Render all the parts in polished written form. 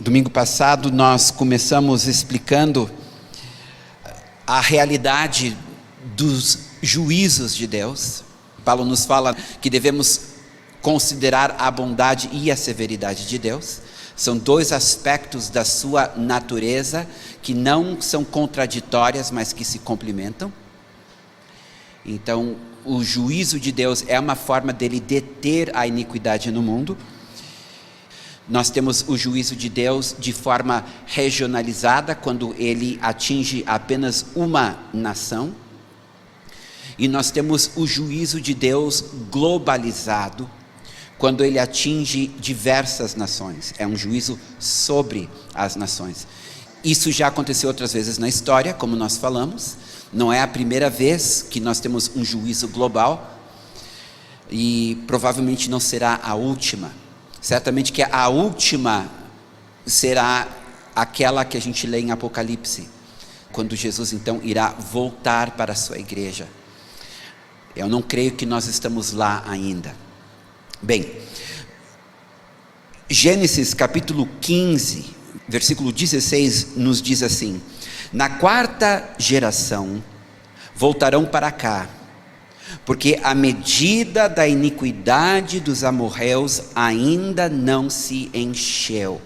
Domingo passado nós começamos explicando a realidade dos juízos de Deus. Paulo nos fala que devemos considerar a bondade e a severidade de Deus. São dois aspectos da sua natureza que não são contraditórias, mas que se complementam. Então, o juízo de Deus é uma forma dele deter a iniquidade no mundo. Nós temos o juízo de Deus de forma regionalizada, quando ele atinge apenas uma nação. E nós temos o juízo de Deus globalizado, quando ele atinge diversas nações. É um juízo sobre as nações. Isso já aconteceu outras vezes na história, como nós falamos. Não é a primeira vez que nós temos um juízo global. E provavelmente não será a última. Certamente que a última será aquela que a gente lê em Apocalipse, quando Jesus então irá voltar para a sua igreja. Eu não creio que nós estamos lá ainda. Bem, Gênesis capítulo 15, versículo 16 nos diz assim: na quarta geração voltarão para cá, porque a medida da iniquidade dos amorreus ainda não se encheu.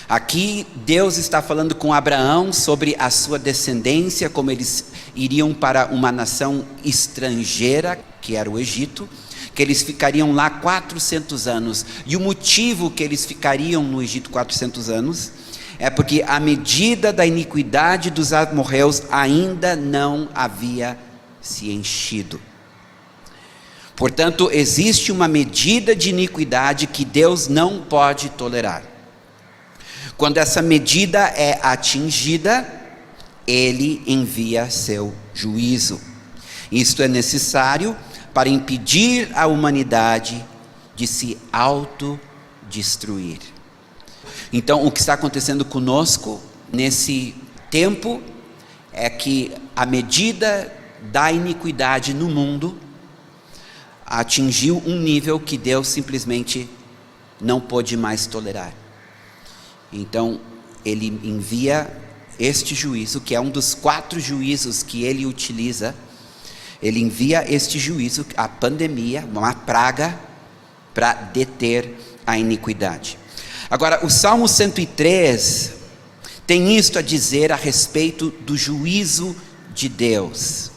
Aqui Deus está falando com Abraão sobre a sua descendência, como eles iriam para uma nação estrangeira, que era o Egito, que eles ficariam lá 400 anos. E o motivo que eles ficariam no Egito 400 anos é porque a medida da iniquidade dos amorreus ainda não havia se enchido. Portanto, existe uma medida de iniquidade que Deus não pode tolerar. Quando essa medida é atingida, ele envia seu juízo. Isto é necessário para impedir a humanidade de se autodestruir. Então, o que está acontecendo conosco nesse tempo é que a medida da iniquidade no mundo atingiu um nível que Deus simplesmente não pôde mais tolerar. Então ele envia este juízo, que é um dos 4 juízos que ele utiliza. Ele envia este juízo, a pandemia, uma praga, para deter a iniquidade. Agora, o Salmo 103 tem isto a dizer a respeito do juízo de Deus.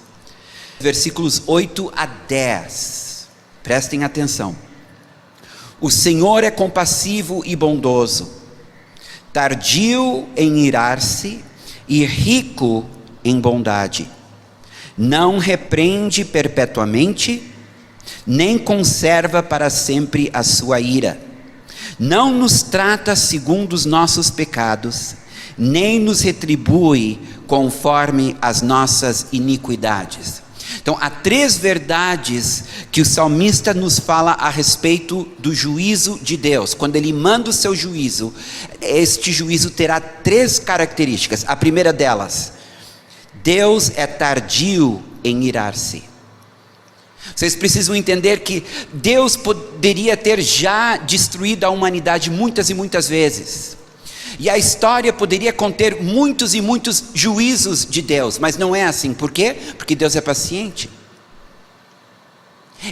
Versículos 8 a 10, prestem atenção. O Senhor é compassivo e bondoso, tardio em irar-se e rico em bondade. Não repreende perpetuamente, nem conserva para sempre a sua ira. Não nos trata segundo os nossos pecados, nem nos retribui conforme as nossas iniquidades. Então, há 3 verdades que o salmista nos fala a respeito do juízo de Deus. Quando ele manda o seu juízo, este juízo terá 3 características. A primeira delas: Deus é tardio em irar-se. Vocês precisam entender que Deus poderia ter já destruído a humanidade muitas e muitas vezes. E a história poderia conter muitos e muitos juízos de Deus, mas não é assim. Por quê? Porque Deus é paciente.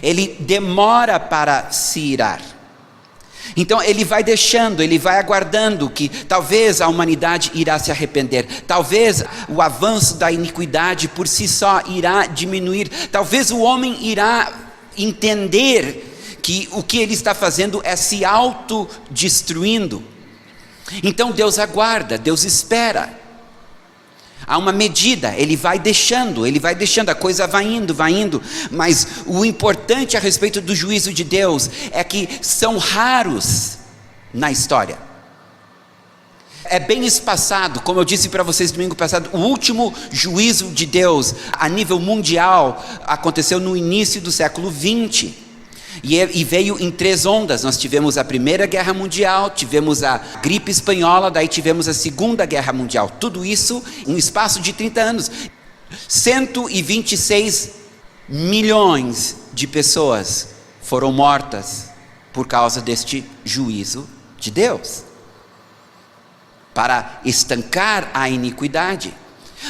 Ele demora para se irar. Então ele vai deixando, ele vai aguardando que talvez a humanidade irá se arrepender. Talvez o avanço da iniquidade por si só irá diminuir. Talvez o homem irá entender que o que ele está fazendo é se autodestruindo. Então Deus aguarda, Deus espera. Há uma medida, ele vai deixando, a coisa vai indo. Mas o importante a respeito do juízo de Deus é que são raros na história. É bem espaçado, como eu disse para vocês domingo passado, o último juízo de Deus a nível mundial aconteceu no início do século 20. E veio em 3 ondas. Nós tivemos a Primeira Guerra Mundial, tivemos a gripe espanhola, daí tivemos a Segunda Guerra Mundial. Tudo isso em um espaço de 30 anos. 126 milhões de pessoas foram mortas por causa deste juízo de Deus. para estancar a iniquidade.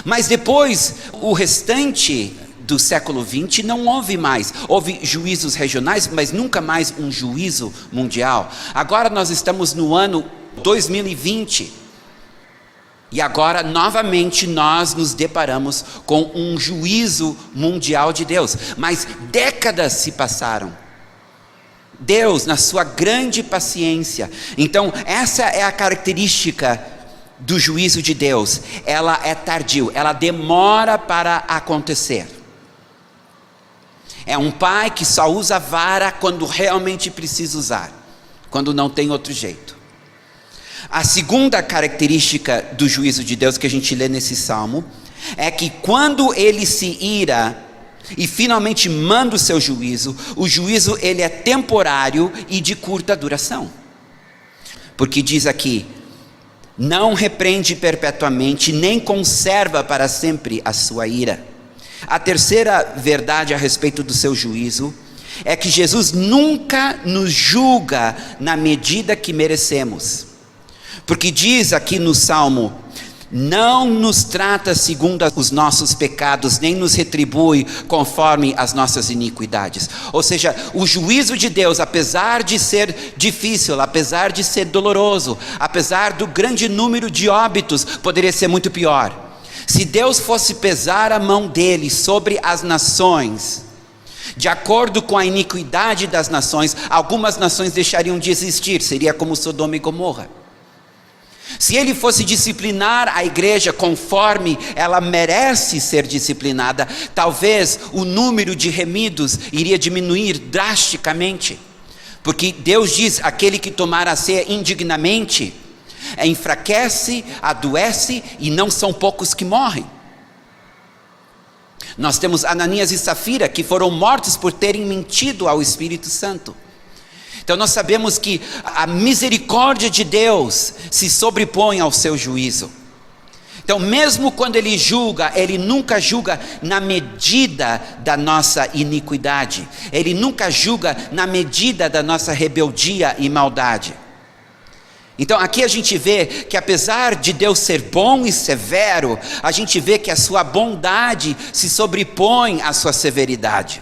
Mas depois, o restante do século XX não houve mais. Houve juízos regionais, mas nunca mais um juízo mundial. Agora nós estamos no ano 2020. E agora, novamente, nós nos deparamos com um juízo mundial de Deus. Mas décadas se passaram. Deus, na sua grande paciência. Então, essa é a característica do juízo de Deus. Ela é tardio, ela demora para acontecer. É um pai que só usa a vara quando realmente precisa usar, quando não tem outro jeito. A segunda característica do juízo de Deus que a gente lê nesse salmo é que quando ele se ira e finalmente manda o seu juízo, o juízo ele é temporário e de curta duração. Porque diz aqui: não repreende perpetuamente, nem conserva para sempre a sua ira. A terceira verdade a respeito do seu juízo é que Jesus nunca nos julga na medida que merecemos. Porque diz aqui no Salmo: não nos trata segundo os nossos pecados, nem nos retribui conforme as nossas iniquidades. Ou seja, o juízo de Deus, apesar de ser difícil, apesar de ser doloroso, apesar do grande número de óbitos, poderia ser muito pior. Se Deus fosse pesar a mão dele sobre as nações, de acordo com a iniquidade das nações, algumas nações deixariam de existir, seria como Sodoma e Gomorra. Se ele fosse disciplinar a igreja conforme ela merece ser disciplinada, talvez o número de remidos iria diminuir drasticamente. Porque Deus diz: aquele que tomar a ceia indignamente, enfraquece, adoece, e não são poucos que morrem. Nós temos Ananias e Safira, que foram mortos por terem mentido ao Espírito Santo. Então nós sabemos que a misericórdia de Deus se sobrepõe ao seu juízo. Então mesmo quando ele julga, ele nunca julga na medida da nossa iniquidade. Ele nunca julga na medida da nossa rebeldia e maldade. Então aqui a gente vê que apesar de Deus ser bom e severo, a gente vê que a sua bondade se sobrepõe à sua severidade.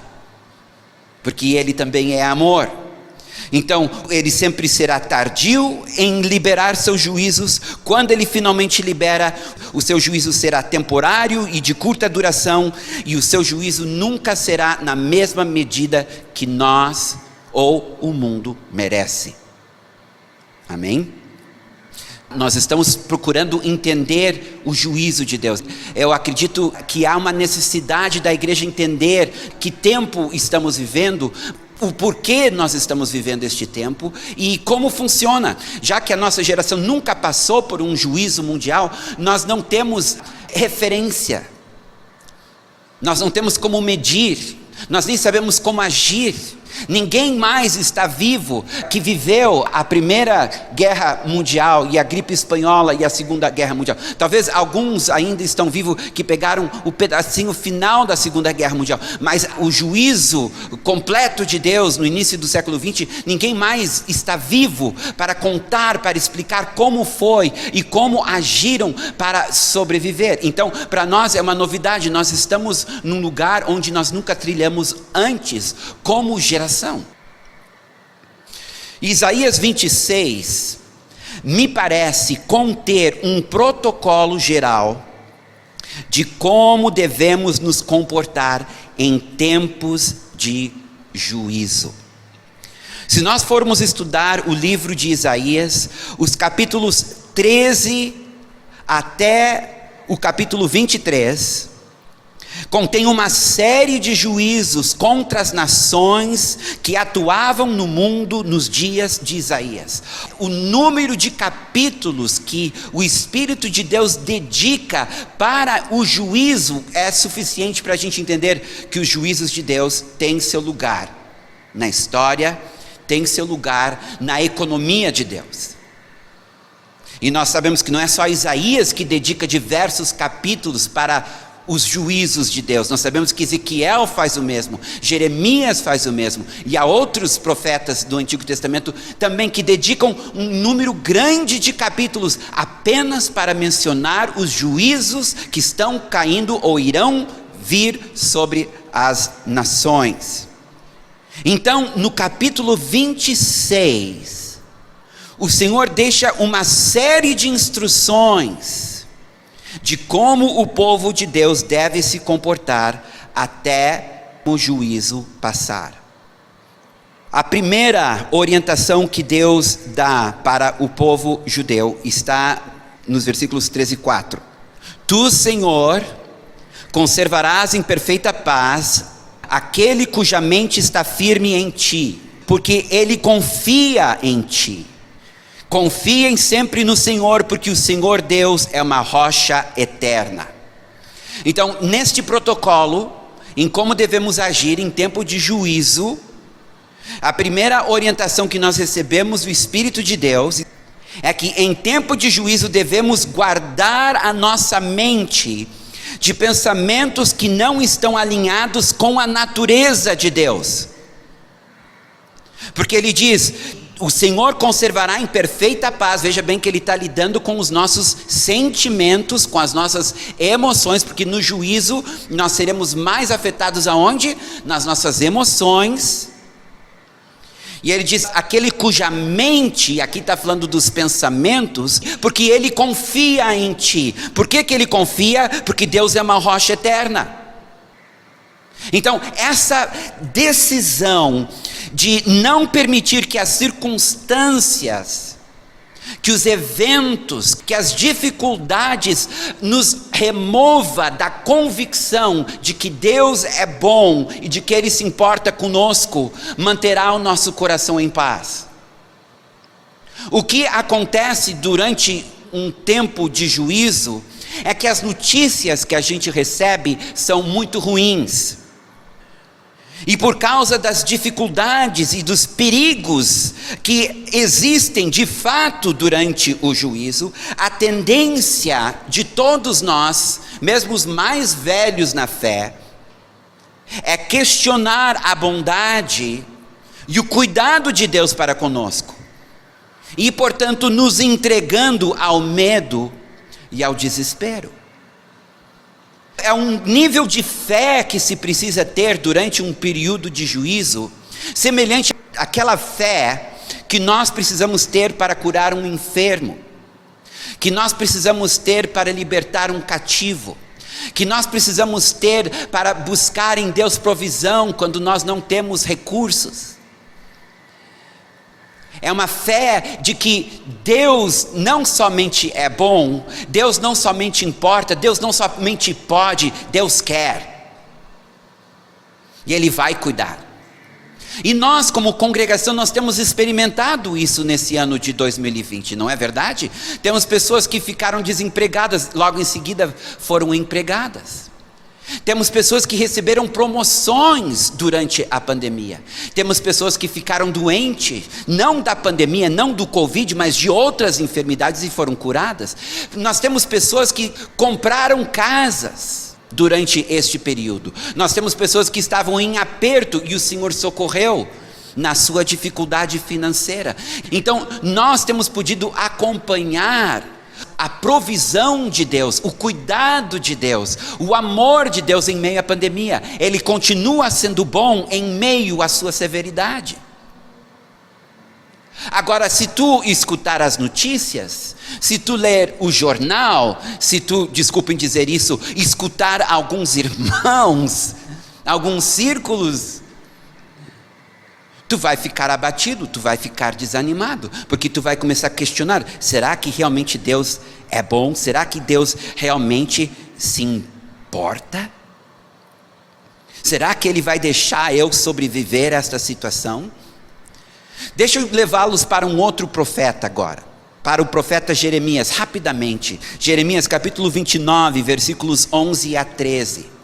Porque ele também é amor. Então ele sempre será tardio em liberar seus juízos. Quando ele finalmente libera, o seu juízo será temporário e de curta duração, e o seu juízo nunca será na mesma medida que nós ou o mundo merece. Amém? Nós estamos procurando entender o juízo de Deus. Eu acredito que há uma necessidade da igreja entender que tempo estamos vivendo, o porquê nós estamos vivendo este tempo e como funciona. Já que a nossa geração nunca passou por um juízo mundial, nós não temos referência, nós não temos como medir, nós nem sabemos como agir. Ninguém mais está vivo que viveu a Primeira Guerra Mundial e a gripe espanhola e a Segunda Guerra Mundial. Talvez alguns ainda estão vivos que pegaram o pedacinho final da Segunda Guerra Mundial. Mas o juízo completo de Deus no início do século XX, ninguém mais está vivo para contar, para explicar como foi e como agiram para sobreviver. Então, para nós é uma novidade. Nós estamos num lugar onde nós nunca trilhamos antes como geração. Isaías 26 me parece conter um protocolo geral de como devemos nos comportar em tempos de juízo. Se nós formos estudar o livro de Isaías, os capítulos 13 até o capítulo 23, contém uma série de juízos contra as nações que atuavam no mundo nos dias de Isaías. O número de capítulos que o Espírito de Deus dedica para o juízo é suficiente para a gente entender que os juízos de Deus têm seu lugar na história, têm seu lugar na economia de Deus. E nós sabemos que não é só Isaías que dedica diversos capítulos para os juízos de Deus. Nós sabemos que Ezequiel faz o mesmo, Jeremias faz o mesmo, e há outros profetas do Antigo Testamento também que dedicam um número grande de capítulos apenas para mencionar os juízos que estão caindo ou irão vir sobre as nações. Então, no capítulo 26, o Senhor deixa uma série de instruções de como o povo de Deus deve se comportar até o juízo passar. A primeira orientação que Deus dá para o povo judeu está nos versículos 13 e 4. Tu, Senhor, conservarás em perfeita paz aquele cuja mente está firme em ti, porque ele confia em ti. Confiem sempre no Senhor, porque o Senhor Deus é uma rocha eterna. Então, neste protocolo, em como devemos agir em tempo de juízo, a primeira orientação que nós recebemos do Espírito de Deus é que em tempo de juízo devemos guardar a nossa mente de pensamentos que não estão alinhados com a natureza de Deus. Porque ele diz: o Senhor conservará em perfeita paz. Veja bem que ele está lidando com os nossos sentimentos, com as nossas emoções, porque no juízo nós seremos mais afetados aonde? Nas nossas emoções. E ele diz, aquele cuja mente, aqui está falando dos pensamentos, porque ele confia em ti. Por que ele confia? Porque Deus é uma rocha eterna. Então, essa decisão de não permitir que as circunstâncias, que os eventos, que as dificuldades nos remova da convicção de que Deus é bom e de que Ele se importa conosco, manterá o nosso coração em paz. O que acontece durante um tempo de juízo é que as notícias que a gente recebe são muito ruins. E por causa das dificuldades e dos perigos que existem de fato durante o juízo, a tendência de todos nós, mesmo os mais velhos na fé, é questionar a bondade e o cuidado de Deus para conosco. E portanto nos entregando ao medo e ao desespero. É um nível de fé que se precisa ter durante um período de juízo, semelhante àquela fé que nós precisamos ter para curar um enfermo, que nós precisamos ter para libertar um cativo, que nós precisamos ter para buscar em Deus provisão quando nós não temos recursos. É uma fé de que Deus não somente é bom, Deus não somente importa, Deus não somente pode, Deus quer. E Ele vai cuidar. E nós como congregação, nós temos experimentado isso nesse ano de 2020, não é verdade? Temos pessoas que ficaram desempregadas, logo em seguida foram empregadas. Temos pessoas que receberam promoções durante a pandemia. Temos pessoas que ficaram doentes, não da pandemia, não do Covid, mas de outras enfermidades e foram curadas. Nós temos pessoas que compraram casas durante este período. Nós temos pessoas que estavam em aperto e o Senhor socorreu na sua dificuldade financeira. Então, nós temos podido acompanhar a provisão de Deus, o cuidado de Deus, o amor de Deus em meio à pandemia. Ele continua sendo bom em meio à sua severidade. Agora, se tu escutar as notícias, se tu ler o jornal, se tu, desculpem dizer isso, escutar alguns irmãos, alguns círculos, tu vai ficar abatido, tu vai ficar desanimado, porque tu vai começar a questionar, será que realmente Deus é bom? Será que Deus realmente se importa? Será que Ele vai deixar eu sobreviver a esta situação? Deixa eu levá-los para um outro profeta agora, para o profeta Jeremias, rapidamente. Jeremias capítulo 29, versículos 11 a 13.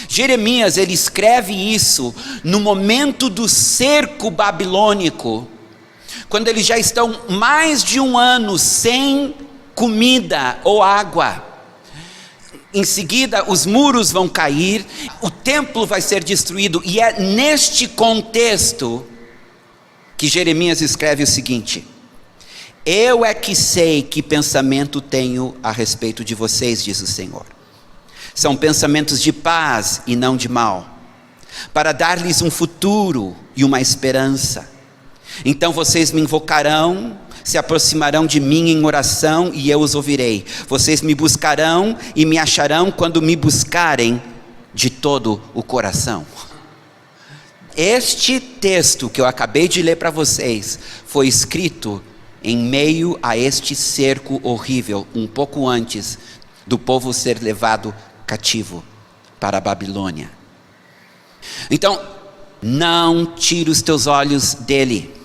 Jeremias, ele escreve isso no momento do cerco babilônico, quando eles já estão mais de um ano sem comida ou água. Em seguida, os muros vão cair, o templo vai ser destruído, e é neste contexto que Jeremias escreve o seguinte: eu é que sei que pensamento tenho a respeito de vocês, diz o Senhor. São pensamentos de paz e não de mal, para dar-lhes um futuro e uma esperança. Então vocês me invocarão, se aproximarão de mim em oração e eu os ouvirei. Vocês me buscarão e me acharão quando me buscarem de todo o coração. Este texto que eu acabei de ler para vocês foi escrito em meio a este cerco horrível, um pouco antes do povo ser levado cativo para a Babilônia. Então, não tire os teus olhos dele.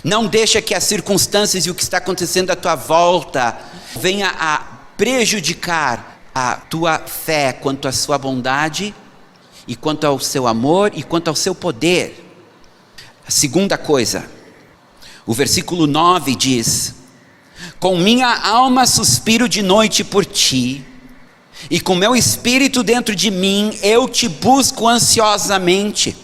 Não deixa que as circunstâncias e o que está acontecendo à tua volta venha a prejudicar a tua fé quanto à sua bondade e quanto ao seu amor e quanto ao seu poder. A segunda coisa, o versículo 9 diz: com minha alma suspiro de noite por ti, e com meu espírito dentro de mim eu te busco ansiosamente.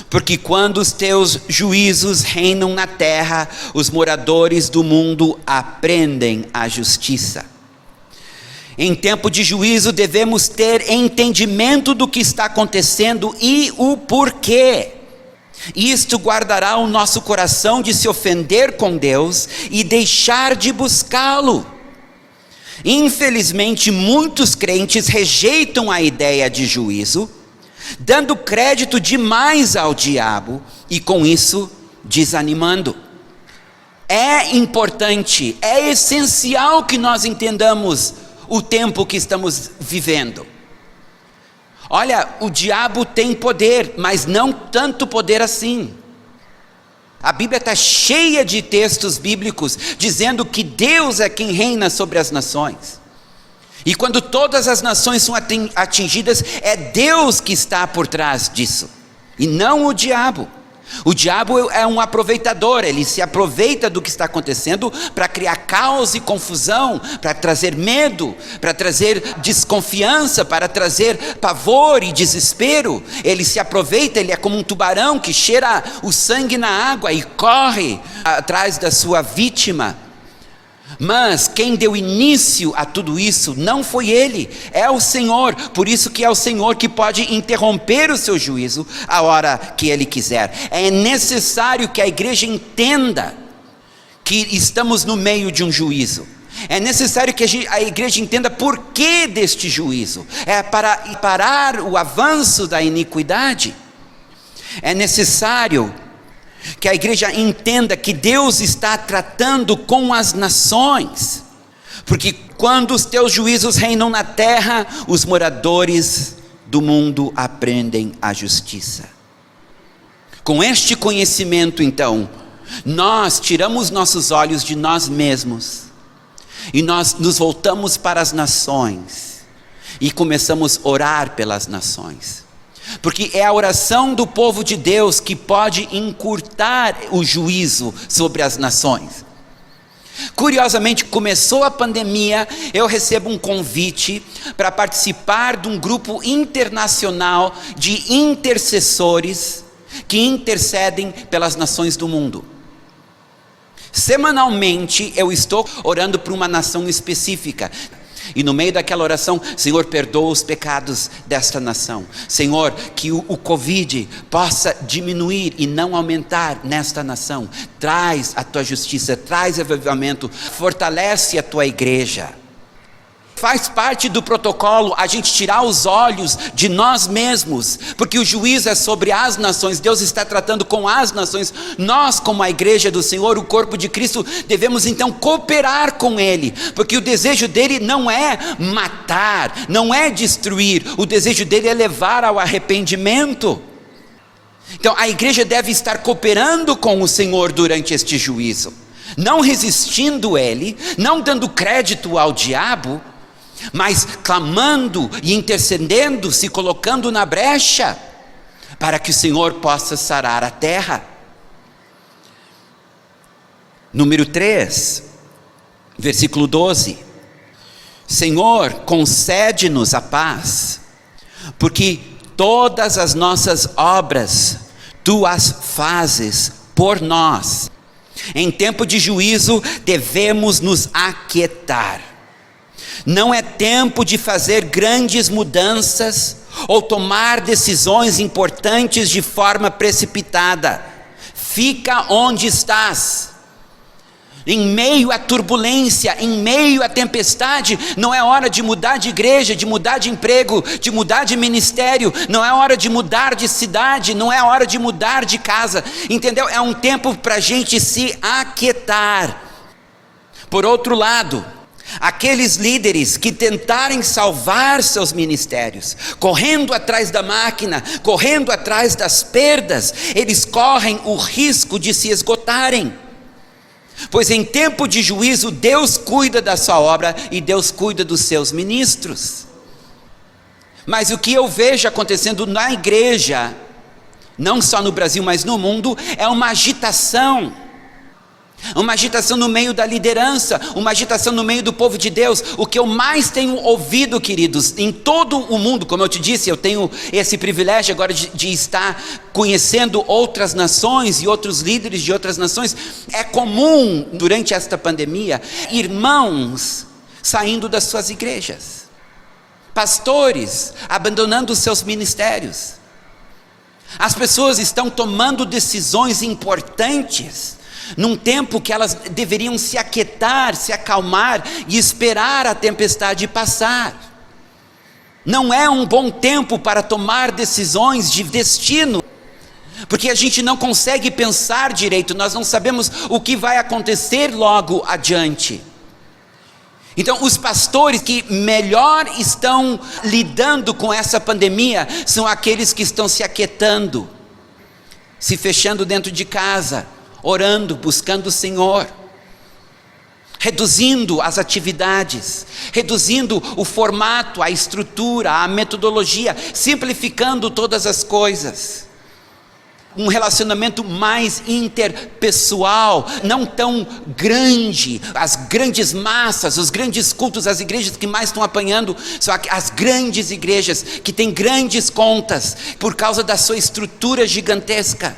Porque quando os teus juízos reinam na terra, os moradores do mundo aprendem a justiça. Em tempo de juízo devemos ter entendimento do que está acontecendo e o porquê. Isto guardará o nosso coração de se ofender com Deus e deixar de buscá-lo. Infelizmente, muitos crentes rejeitam a ideia de juízo, dando crédito demais ao diabo e com isso desanimando. É importante, é essencial que nós entendamos o tempo que estamos vivendo. Olha, o diabo tem poder, mas não tanto poder assim. A Bíblia está cheia de textos bíblicos dizendo que Deus é quem reina sobre as nações. E quando todas as nações são atingidas, é Deus que está por trás disso, e não o diabo. O diabo é um aproveitador, ele se aproveita do que está acontecendo para criar caos e confusão, para trazer medo, para trazer desconfiança, para trazer pavor e desespero. Ele se aproveita, ele é como um tubarão que cheira o sangue na água e corre atrás da sua vítima. Mas quem deu início a tudo isso não foi ele, é o Senhor. Por isso que é o Senhor que pode interromper o seu juízo a hora que ele quiser. É necessário que a igreja entenda que estamos no meio de um juízo. É necessário que a igreja entenda por que deste juízo. É para parar o avanço da iniquidade. É necessário que a igreja entenda que Deus está tratando com as nações, porque quando os teus juízos reinam na terra, os moradores do mundo aprendem a justiça. Com este conhecimento, então, nós tiramos nossos olhos de nós mesmos, e nós nos voltamos para as nações, e começamos a orar pelas nações. Porque é a oração do povo de Deus que pode encurtar o juízo sobre as nações. Curiosamente, começou a pandemia, eu recebo um convite para participar de um grupo internacional de intercessores que intercedem pelas nações do mundo. Semanalmente eu estou orando por uma nação específica. E no meio daquela oração, Senhor, perdoa os pecados desta nação. Senhor, que o Covid possa diminuir e não aumentar nesta nação. Traz a tua justiça, traz avivamento, fortalece a tua igreja. Faz parte do protocolo a gente tirar os olhos de nós mesmos, porque o juízo é sobre as nações. Deus está tratando com as nações. Nós, como a igreja do Senhor, o corpo de Cristo, devemos então cooperar com Ele, porque o desejo dele não é matar, não é destruir, o desejo dele é levar ao arrependimento. Então a igreja deve estar cooperando com o Senhor durante este juízo, não resistindo Ele, não dando crédito ao diabo, mas clamando e intercedendo, se colocando na brecha, para que o Senhor possa sarar a terra. Número 3, versículo 12. Senhor, concede-nos a paz, porque todas as nossas obras Tu as fazes por nós. Em tempo de juízo devemos nos aquietar. Não é tempo de fazer grandes mudanças ou tomar decisões importantes de forma precipitada. Fica onde estás. Em meio à turbulência, em meio à tempestade, não é hora de mudar de igreja, de mudar de emprego, de mudar de ministério, não é hora de mudar de cidade, não é hora de mudar de casa, entendeu? É um tempo para a gente se aquietar. Por outro lado, aqueles líderes que tentarem salvar seus ministérios, correndo atrás da máquina, correndo atrás das perdas, eles correm o risco de se esgotarem. Pois em tempo de juízo, Deus cuida da sua obra e Deus cuida dos seus ministros. Mas o que eu vejo acontecendo na igreja, não só no Brasil, mas no mundo, é uma agitação no meio da liderança, uma agitação no meio do povo de Deus. O que eu mais tenho ouvido, queridos, em todo o mundo, como eu te disse, eu tenho esse privilégio agora de estar conhecendo outras nações e outros líderes de outras nações. É comum, durante esta pandemia, irmãos saindo das suas igrejas, pastores abandonando os seus ministérios. As pessoas estão tomando decisões importantes, num tempo que elas deveriam se aquietar, se acalmar e esperar a tempestade passar. Não é um bom tempo para tomar decisões de destino, porque a gente não consegue pensar direito, nós não sabemos o que vai acontecer logo adiante. Então, os pastores que melhor estão lidando com essa pandemia são aqueles que estão se aquietando, se fechando dentro de casa, orando, buscando o Senhor, reduzindo as atividades, reduzindo o formato, a estrutura, a metodologia, simplificando todas as coisas. Um relacionamento mais interpessoal, não tão grande. As grandes massas, os grandes cultos, as igrejas que mais estão apanhando são as grandes igrejas que têm grandes contas por causa da sua estrutura gigantesca.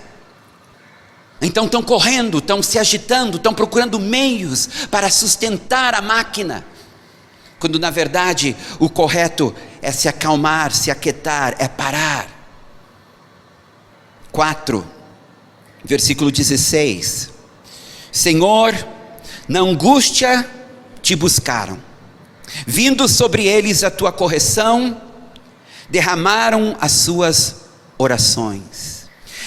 Então estão correndo, estão se agitando, estão procurando meios para sustentar a máquina, quando na verdade o correto é se acalmar, se aquietar, é parar. 4, versículo 16: Senhor, na angústia te buscaram, vindo sobre eles a tua correção, derramaram as suas orações.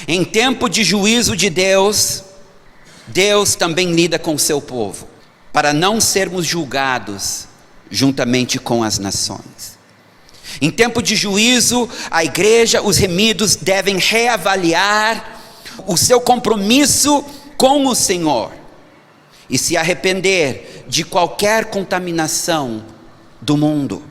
Em tempo de juízo de Deus, Deus também lida com o seu povo, para não sermos julgados juntamente com as nações. Em tempo de juízo, a igreja, os remidos devem reavaliar o seu compromisso com o Senhor e se arrepender de qualquer contaminação do mundo.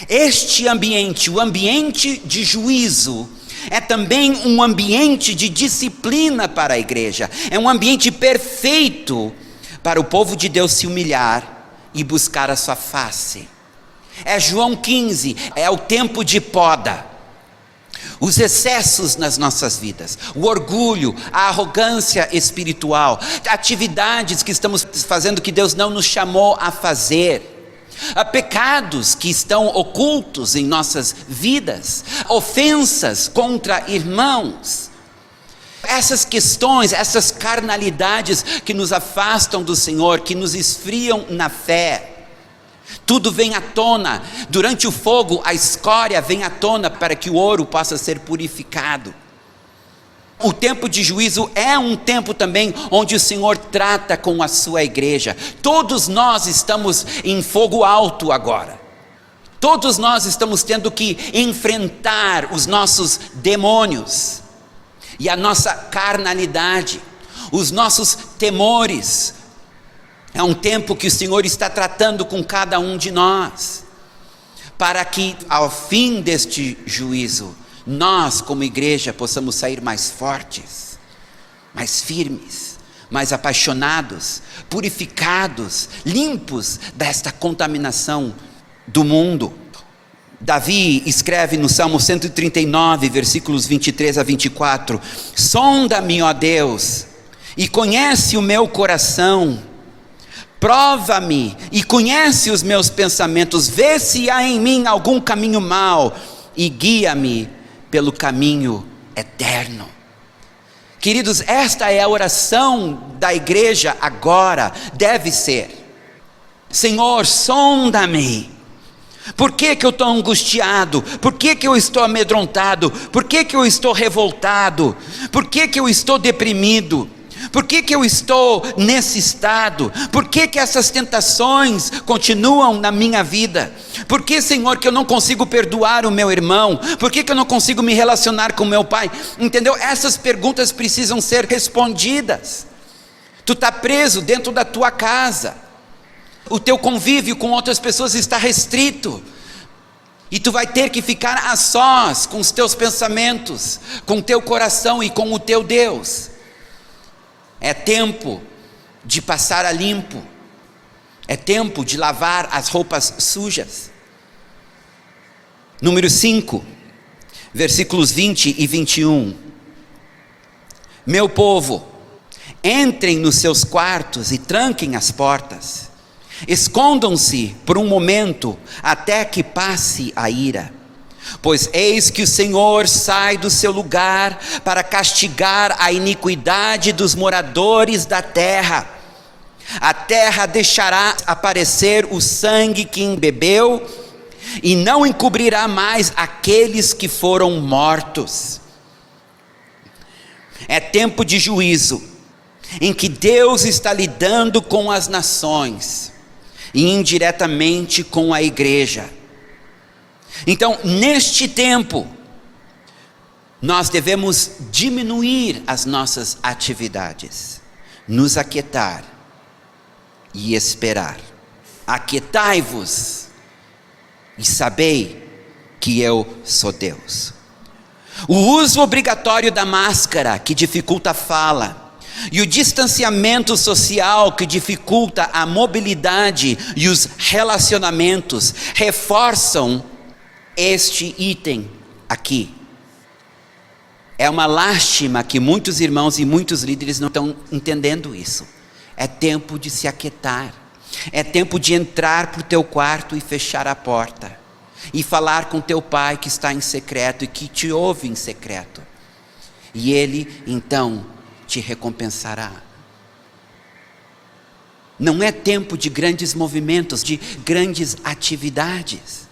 Este ambiente, o ambiente de juízo, é também um ambiente de disciplina para a igreja. É um ambiente perfeito para o povo de Deus se humilhar e buscar a sua face. É João 15, é o tempo de poda. Os excessos nas nossas vidas, o orgulho, a arrogância espiritual, atividades que estamos fazendo que Deus não nos chamou a fazer, pecados que estão ocultos em nossas vidas, ofensas contra irmãos, essas questões, essas carnalidades que nos afastam do Senhor, que nos esfriam na fé, tudo vem à tona. Durante o fogo, a escória vem à tona para que o ouro possa ser purificado. O tempo de juízo é um tempo também onde o Senhor trata com a sua igreja. Todos nós estamos em fogo alto agora. Todos nós estamos tendo que enfrentar os nossos demônios e a nossa carnalidade, os nossos temores. É um tempo que o Senhor está tratando com cada um de nós, para que ao fim deste juízo, nós como igreja possamos sair mais fortes, mais firmes, mas apaixonados, purificados, limpos desta contaminação do mundo. Davi escreve no Salmo 139, versículos 23 a 24: sonda-me, ó Deus, e conhece o meu coração, prova-me e conhece os meus pensamentos, vê se há em mim algum caminho mau e guia-me pelo caminho eterno. Queridos, esta é a oração da igreja agora, deve ser: Senhor, sonda-me. Por que eu estou angustiado? Por que eu estou amedrontado? Por que eu estou revoltado? Por que eu estou deprimido? Por que eu estou nesse estado? Por que essas tentações continuam na minha vida? Por que, Senhor, que eu não consigo perdoar o meu irmão? Por que eu não consigo me relacionar com meu pai? Entendeu? Essas perguntas precisam ser respondidas. Tu está preso dentro da tua casa, o teu convívio com outras pessoas está restrito, e tu vai ter que ficar a sós com os teus pensamentos, com o teu coração e com o teu Deus. É tempo de passar a limpo, é tempo de lavar as roupas sujas. Número 5, versículos 20 e 21. Meu povo, entrem nos seus quartos e tranquem as portas, escondam-se por um momento até que passe a ira, pois eis que o Senhor sai do seu lugar para castigar a iniquidade dos moradores da terra. A terra deixará aparecer o sangue que embebeu e não encobrirá mais aqueles que foram mortos. É tempo de juízo, em que Deus está lidando com as nações e indiretamente com a igreja. Então, neste tempo, nós devemos diminuir as nossas atividades, nos aquietar e esperar. Aquietai-vos e sabei que eu sou Deus. O uso obrigatório da máscara, que dificulta a fala, e o distanciamento social, que dificulta a mobilidade e os relacionamentos, reforçam este item aqui. É uma lástima que muitos irmãos e muitos líderes não estão entendendo isso. É tempo de se aquietar, é tempo de entrar para o teu quarto e fechar a porta, e falar com teu pai que está em secreto e que te ouve em secreto, e ele então te recompensará. Não é tempo de grandes movimentos, de grandes atividades.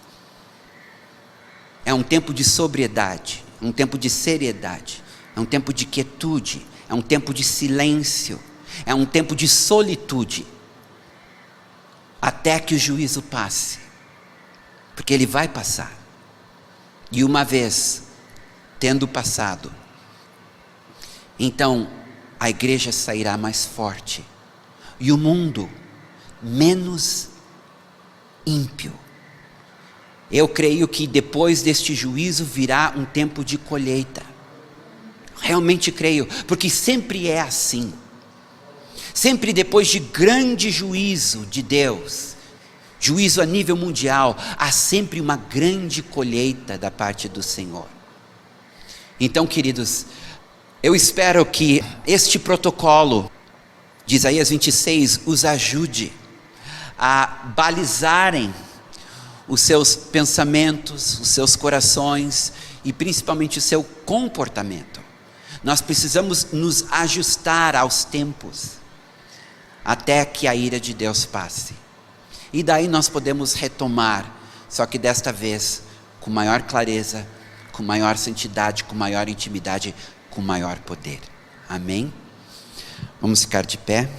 É um tempo de sobriedade, um tempo de seriedade, é um tempo de quietude, é um tempo de silêncio, é um tempo de solitude, até que o juízo passe, porque ele vai passar. E uma vez tendo passado, então a igreja sairá mais forte, e o mundo menos ímpio. Eu creio que depois deste juízo virá um tempo de colheita. Realmente creio, porque sempre é assim. Sempre depois de grande juízo de Deus, juízo a nível mundial, há sempre uma grande colheita da parte do Senhor. Então, queridos, eu espero que este protocolo de Isaías 26 os ajude a balizarem os seus pensamentos, os seus corações e principalmente o seu comportamento. Nós precisamos nos ajustar aos tempos, até que a ira de Deus passe. E daí nós podemos retomar, só que desta vez com maior clareza, com maior santidade, com maior intimidade, com maior poder. Amém? Vamos ficar de pé.